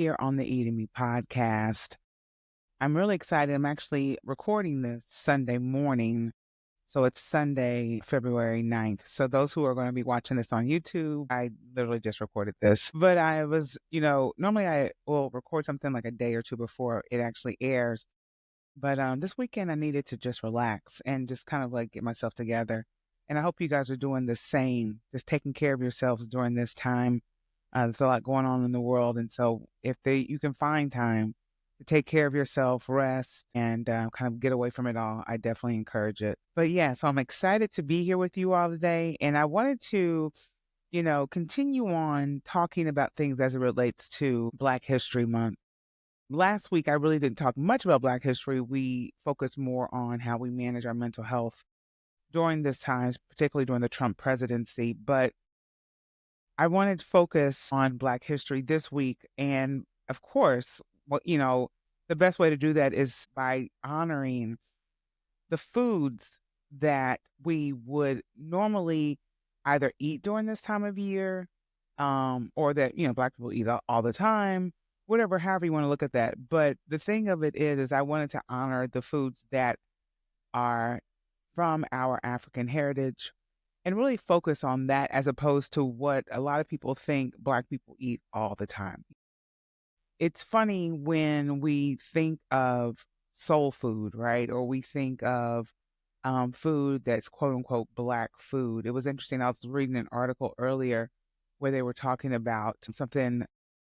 here on the Eating Me podcast. I'm really excited. I'm actually recording this Sunday morning. So it's Sunday, February 9th. So those who are going to be watching this on YouTube, I literally just recorded this. But I was, normally I will record something like a day or two before it actually airs. But this weekend I needed to just relax and just kind of like get myself together. And I hope you guys are doing the same, just taking care of yourselves during this time. There's a lot going on in the world. And so you can find time to take care of yourself, rest, and kind of get away from it all, I definitely encourage it. But yeah, so I'm excited to be here with you all today. And I wanted to, continue on talking about things as it relates to Black History Month. Last week, I really didn't talk much about Black history. We focused more on how we manage our mental health during this time, particularly during the Trump presidency. But I wanted to focus on Black history this week. And of course, the best way to do that is by honoring the foods that we would normally either eat during this time of year, or that, Black people eat all the time, whatever, however you want to look at that. But the thing of it is I wanted to honor the foods that are from our African heritage and really focus on that as opposed to what a lot of people think Black people eat all the time. It's funny when we think of soul food, right? Or we think of food that's quote unquote Black food. It was interesting. I was reading an article earlier where they were talking about something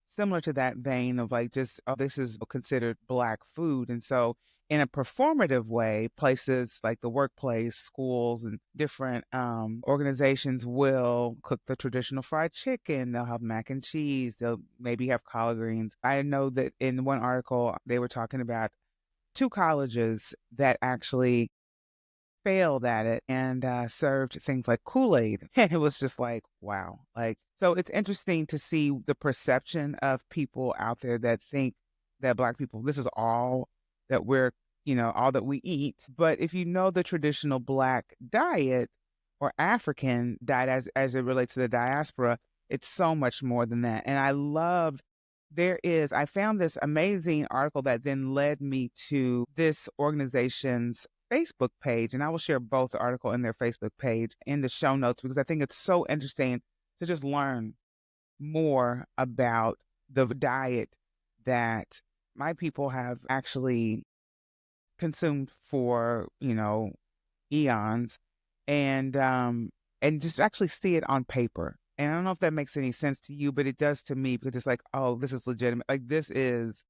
similar to that vein of like just, oh, this is considered Black food. And so in a performative way, places like the workplace, schools, and different organizations will cook the traditional fried chicken. They'll have mac and cheese. They'll maybe have collard greens. I know that in one article, they were talking about two colleges that actually failed at it and served things like Kool-Aid. And it was just like, wow. So it's interesting to see the perception of people out there that think that Black people, this is all that all that we eat. But if you know the traditional Black diet or African diet as it relates to the diaspora, it's so much more than that. And I found this amazing article that then led me to this organization's Facebook page, and I will share both the article and their Facebook page in the show notes because I think it's so interesting to just learn more about the diet that my people have actually consumed for, eons, and just actually see it on paper. And I don't know if that makes any sense to you, but it does to me because it's like, oh, this is legitimate. Like this is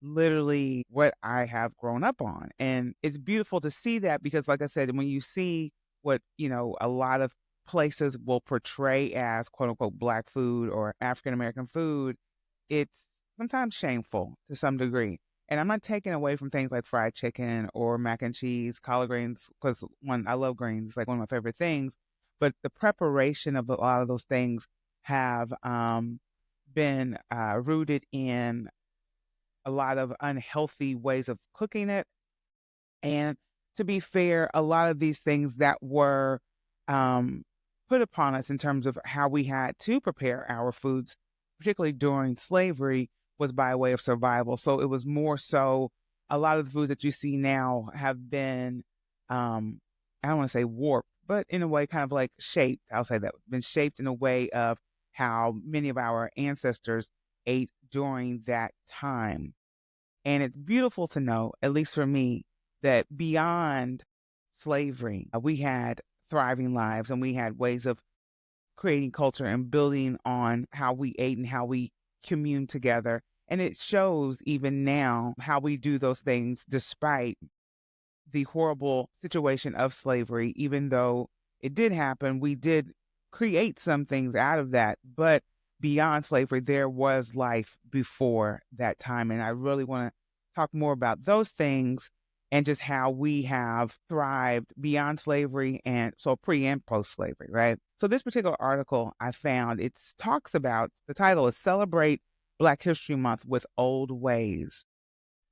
literally what I have grown up on. And it's beautiful to see that because, like I said, when you see what, a lot of places will portray as quote unquote Black food or African American food, it's sometimes shameful to some degree. And I'm not taking away from things like fried chicken or mac and cheese, collard greens, because I love greens, it's like one of my favorite things. But the preparation of a lot of those things have been rooted in a lot of unhealthy ways of cooking it. And to be fair, a lot of these things that were put upon us in terms of how we had to prepare our foods, particularly during slavery, was by way of survival. So it was more so a lot of the foods that you see now have been, I don't want to say warped, but in a way kind of like shaped. I'll say that been shaped in a way of how many of our ancestors ate during that time. And it's beautiful to know, at least for me, that beyond slavery, we had thriving lives and we had ways of creating culture and building on how we ate and how we commune together. And it shows even now how we do those things despite the horrible situation of slavery. Even though it did happen, we did create some things out of that. But beyond slavery, there was life before that time. And I really want to talk more about those things and just how we have thrived beyond slavery and so pre and post slavery, right? So this particular article I found, it talks about, the title is Celebrate Black History Month with Old Ways,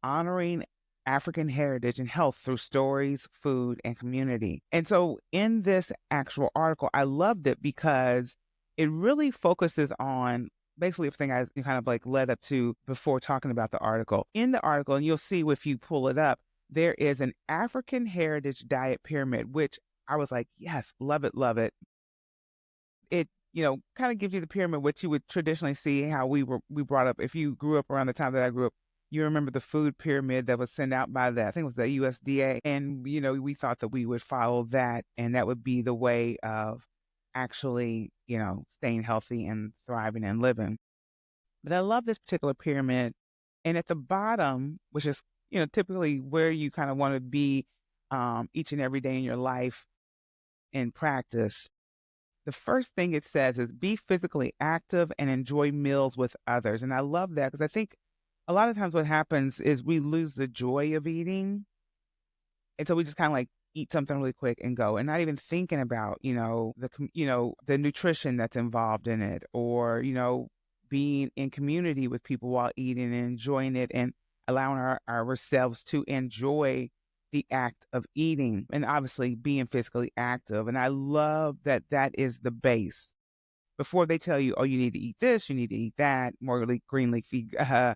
Honoring African Heritage and Health Through Stories, Food, and Community. And so in this actual article, I loved it because it really focuses on basically everything I kind of like led up to before talking about the article. In the article, and you'll see if you pull it up, there is an African heritage diet pyramid, which I was like, yes, love it, love it. It, kind of gives you the pyramid, which you would traditionally see how we brought up. If you grew up around the time that I grew up, you remember the food pyramid that was sent out by I think it was the USDA. And, we thought that we would follow that and that would be the way of actually, staying healthy and thriving and living. But I love this particular pyramid. And at the bottom, which is, typically where you kind of want to be each and every day in your life in practice, the first thing it says is be physically active and enjoy meals with others. And I love that because I think a lot of times what happens is we lose the joy of eating. And so we just kind of like eat something really quick and go and not even thinking about, the nutrition that's involved in it or, being in community with people while eating and enjoying it and allowing ourselves to enjoy the act of eating and obviously being physically active. And I love that that is the base. Before they tell you, oh, you need to eat this, you need to eat that, more green leafy, uh,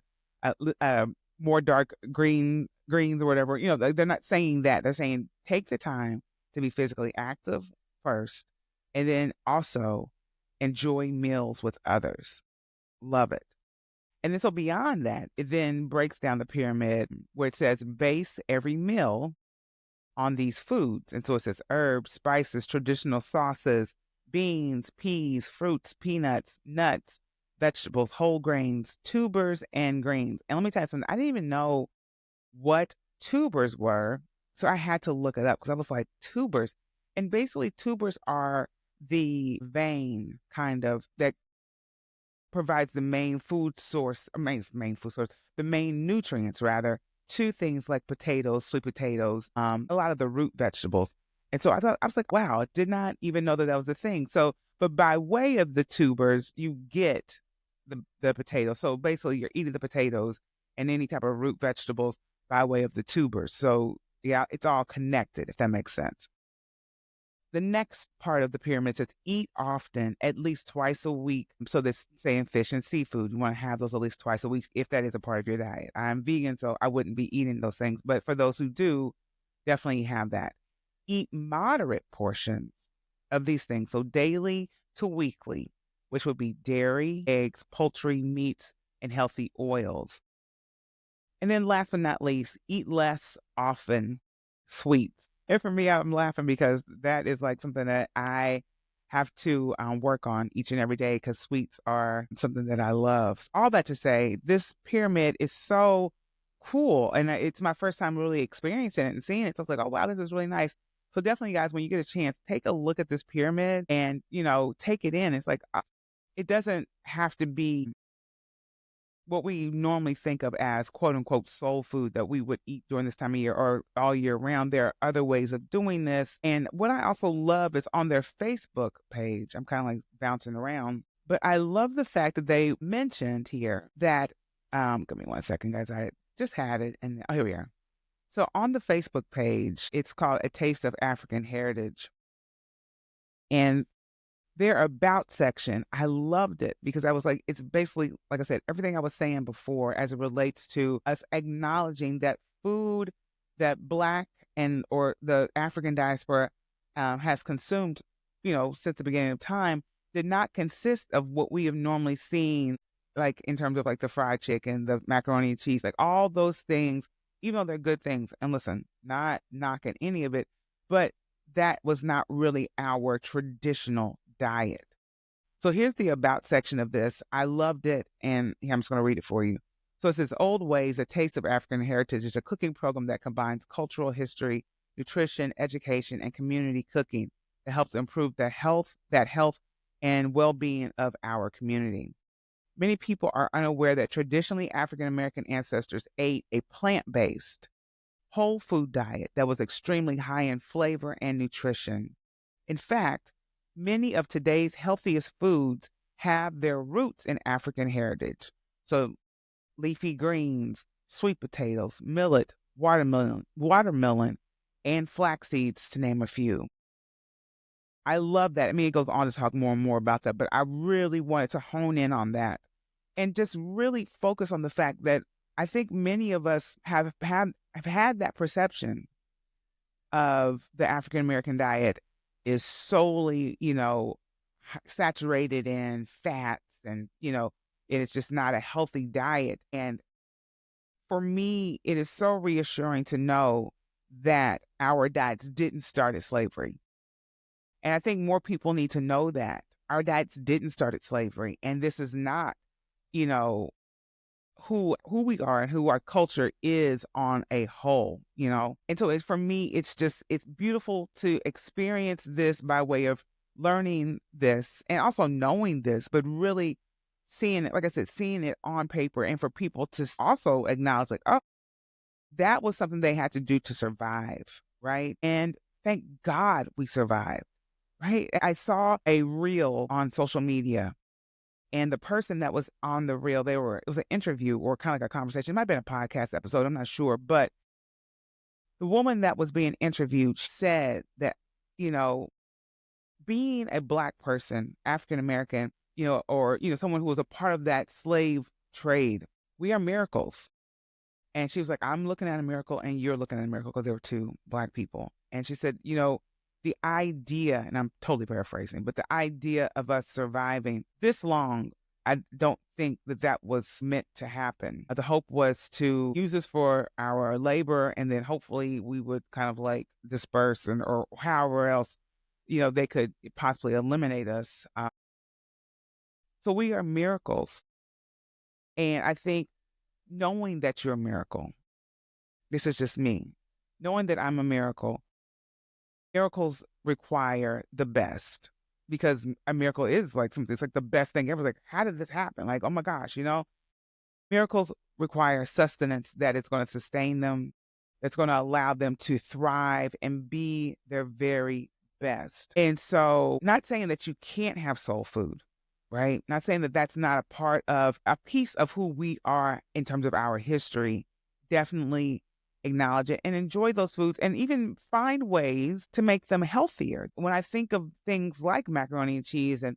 uh, more dark greens or whatever. They're not saying that. They're saying take the time to be physically active first, and then also enjoy meals with others. Love it. And then so beyond that, it then breaks down the pyramid where it says base every meal on these foods. And so it says herbs, spices, traditional sauces, beans, peas, fruits, peanuts, nuts, vegetables, whole grains, tubers, and greens. And let me tell you something, I didn't even know what tubers were. So I had to look it up because I was like, tubers. And basically, tubers are the vein kind of that provides the main food source, main food source, the main nutrients rather, to things like potatoes, sweet potatoes, a lot of the root vegetables. And so I was like, wow, I did not even know that that was a thing. So, but by way of the tubers, you get the potato. So basically, you're eating the potatoes and any type of root vegetables by way of the tubers. So yeah, it's all connected, if that makes sense. The next part of the pyramid says eat often, at least twice a week. So this saying fish and seafood, you want to have those at least twice a week if that is a part of your diet. I'm vegan, so I wouldn't be eating those things. But for those who do, definitely have that. Eat moderate portions of these things. So daily to weekly, which would be dairy, eggs, poultry, meats, and healthy oils. And then last but not least, eat less often sweets. And for me, I'm laughing because that is like something that I have to work on each and every day because sweets are something that I love. All that to say, this pyramid is so cool. And it's my first time really experiencing it and seeing it. So it's like, oh, wow, this is really nice. So definitely, guys, when you get a chance, take a look at this pyramid and, take it in. It's like, it doesn't have to be what we normally think of as quote unquote soul food that we would eat during this time of year or all year round. There are other ways of doing this. And what I also love is on their Facebook page, I'm kind of like bouncing around, but I love the fact that they mentioned here that, give me one second, guys. I just had it. And oh, here we are. So on the Facebook page, it's called A Taste of African Heritage. And their about section, I loved it because I was like, it's basically, like I said, everything I was saying before as it relates to us acknowledging that food that Black and or the African diaspora has consumed, since the beginning of time did not consist of what we have normally seen, like in terms of like the fried chicken, the macaroni and cheese, like all those things, even though they're good things. And listen, not knocking any of it, but that was not really our traditional diet. So here's the about section of this. I loved it, and I'm just going to read it for you. So it says, Old Ways, A Taste of African Heritage is a cooking program that combines cultural history, nutrition, education, and community cooking that helps improve the health and well-being of our community. Many people are unaware that traditionally African American ancestors ate a plant-based, whole food diet that was extremely high in flavor and nutrition. In fact, many of today's healthiest foods have their roots in African heritage. So leafy greens, sweet potatoes, millet, watermelon, and flax seeds, to name a few. I love that. I mean, it goes on to talk more and more about that, but I really wanted to hone in on that and just really focus on the fact that I think many of us have had that perception of the African American diet is solely, saturated in fats and, it is just not a healthy diet. And for me, it is so reassuring to know that our diets didn't start at slavery. And I think more people need to know that our diets didn't start at slavery. And this is not, you know, who we are and who our culture is on a whole. And so for me, it's beautiful to experience this by way of learning this and also knowing this, but really seeing it, like I said, seeing it on paper, and for people to also acknowledge, like, oh, that was something they had to do to survive, right? And thank God we survived, right? I saw a reel on social media, and the person that was on the reel, it was an interview or kind of like a conversation. It might have been a podcast episode, I'm not sure. But the woman that was being interviewed said that, you know, being a Black person, African American, or, someone who was a part of that slave trade, we are miracles. And she was like, I'm looking at a miracle and you're looking at a miracle, because there were two Black people. And she said, the idea, and I'm totally paraphrasing, but the idea of us surviving this long, I don't think that was meant to happen. The hope was to use this for our labor, and then hopefully we would kind of like disperse or however else, they could possibly eliminate us. So we are miracles. And I think knowing that you're a miracle, this is just me, knowing that I'm a miracle, miracles require the best, because a miracle is like something, it's like the best thing ever. Like, how did this happen? Like, oh my gosh, miracles require sustenance that is going to sustain them, that's going to allow them to thrive and be their very best. And so, not saying that you can't have soul food, right? Not saying that that's not a piece of who we are in terms of our history. Definitely acknowledge it and enjoy those foods, and even find ways to make them healthier. When I think of things like macaroni and cheese and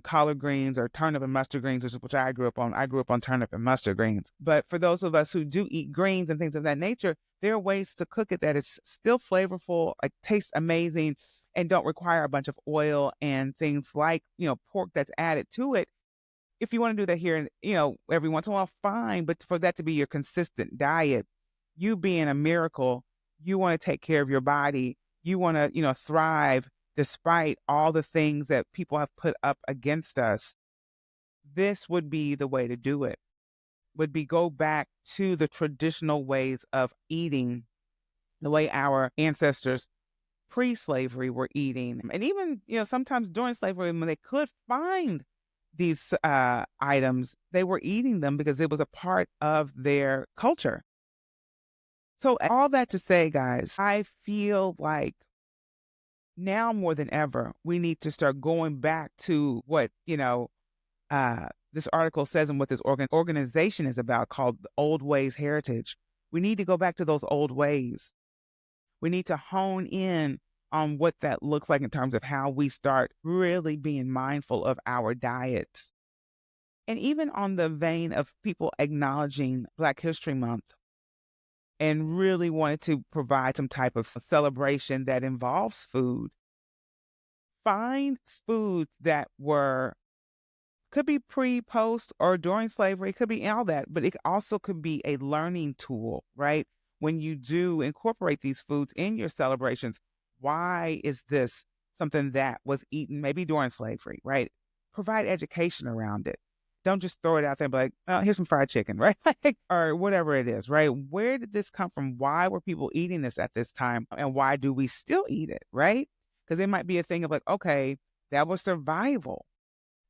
collard greens or turnip and mustard greens, which I grew up on turnip and mustard greens. But for those of us who do eat greens and things of that nature, there are ways to cook it that is still flavorful, like tastes amazing, and don't require a bunch of oil and things like, pork that's added to it. If you want to do that here, every once in a while, fine. But for that to be your consistent diet, you being a miracle, you want to take care of your body. You want to, thrive despite all the things that people have put up against us. This would be the way to do it. Would be go back to the traditional ways of eating, the way our ancestors pre-slavery were eating. And even, sometimes during slavery, when they could find these items, they were eating them because it was a part of their culture. So all that to say, guys, I feel like now more than ever, we need to start going back to what, this article says and what this organization is about, called Old Ways Heritage. We need to go back to those old ways. We need to hone in on what that looks like in terms of how we start really being mindful of our diets. And even on the vein of people acknowledging Black History Month, and really wanted to provide some type of celebration that involves food. Find foods that could be pre, post, or during slavery, could be all that, but it also could be a learning tool, right? When you do incorporate these foods in your celebrations, why is this something that was eaten maybe during slavery, right? Provide education around it. Don't just throw it out there and be like, oh, here's some fried chicken, right? Or whatever it is, right? Where did this come from? Why were people eating this at this time? And why do we still eat it, right? Because it might be a thing of like, okay, that was survival.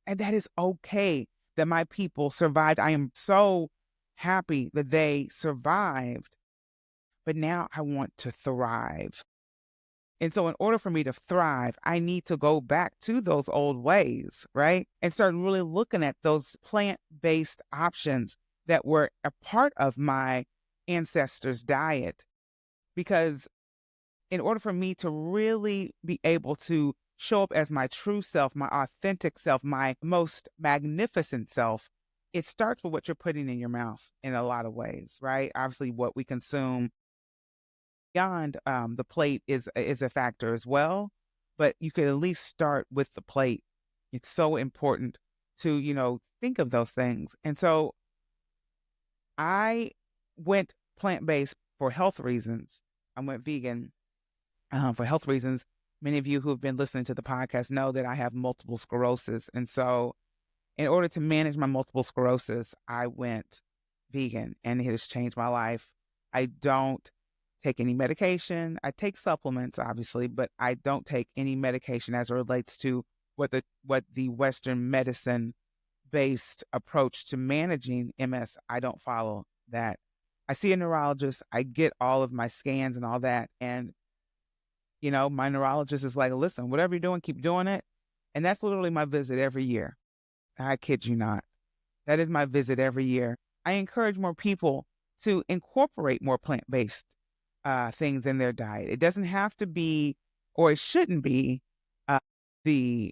And that is okay that my people survived. I am so happy that they survived. But now I want to thrive. And so in order for me to thrive, I need to go back to those old ways, right? And start really looking at those plant-based options that were a part of my ancestors' diet. Because in order for me to really be able to show up as my true self, my authentic self, my most magnificent self, it starts with what you're putting in your mouth in a lot of ways, right? Obviously, what we consume beyond the plate is a factor as well, but you could at least start with the plate. It's so important to, think of those things. And so I went plant-based for health reasons. I went vegan for health reasons. Many of you who have been listening to the podcast know that I have multiple sclerosis. And so in order to manage my multiple sclerosis, I went vegan, and it has changed my life. I don't take any medication. I take supplements, obviously, but I don't take any medication as it relates to what the Western medicine based approach to managing MS. I don't follow that. I see a neurologist. I get all of my scans and all that. And, my neurologist is like, listen, whatever you're doing, keep doing it. And that's literally my visit every year. I kid you not. That is my visit every year. I encourage more people to incorporate more plant-based things in their diet. It doesn't have to be, or it shouldn't be, the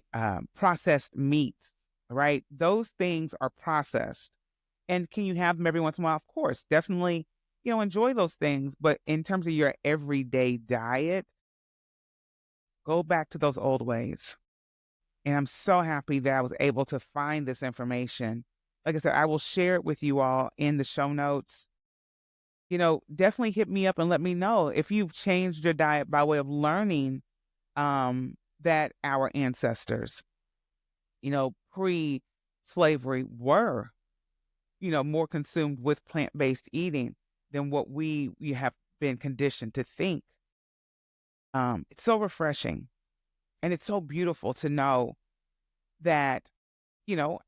processed meats, right? Those things are processed. And can you have them every once in a while? Of course, definitely, enjoy those things. But in terms of your everyday diet, go back to those old ways. And I'm so happy that I was able to find this information. Like I said, I will share it with you all in the show notes. Definitely hit me up and let me know if you've changed your diet by way of learning that our ancestors, pre-slavery were, more consumed with plant-based eating than what we have been conditioned to think. It's so refreshing. And it's so beautiful to know that,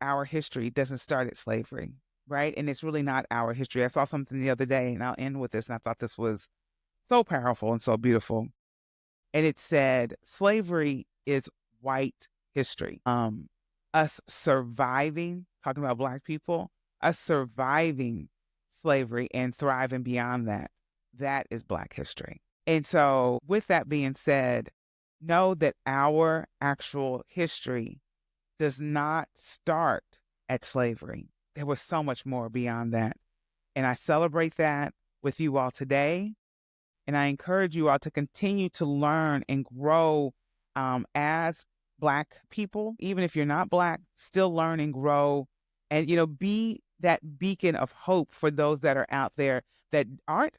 our history doesn't start at slavery, right? And it's really not our history. I saw something the other day, and I'll end with this, and I thought this was so powerful and so beautiful. And it said, slavery is white history. Us surviving, talking about Black people, us surviving slavery and thriving beyond that is Black history. And so with that being said, know that our actual history does not start at slavery. There was so much more beyond that. And I celebrate that with you all today. And I encourage you all to continue to learn and grow as Black people. Even if you're not Black, still learn and grow and, be that beacon of hope for those that are out there that aren't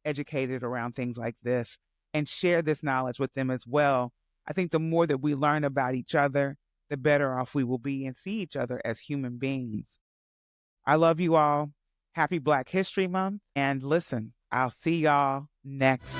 educated around things like this, and share this knowledge with them as well. I think the more that we learn about each other, the better off we will be and see each other as human beings. I love you all. Happy Black History Month. And listen, I'll see y'all next.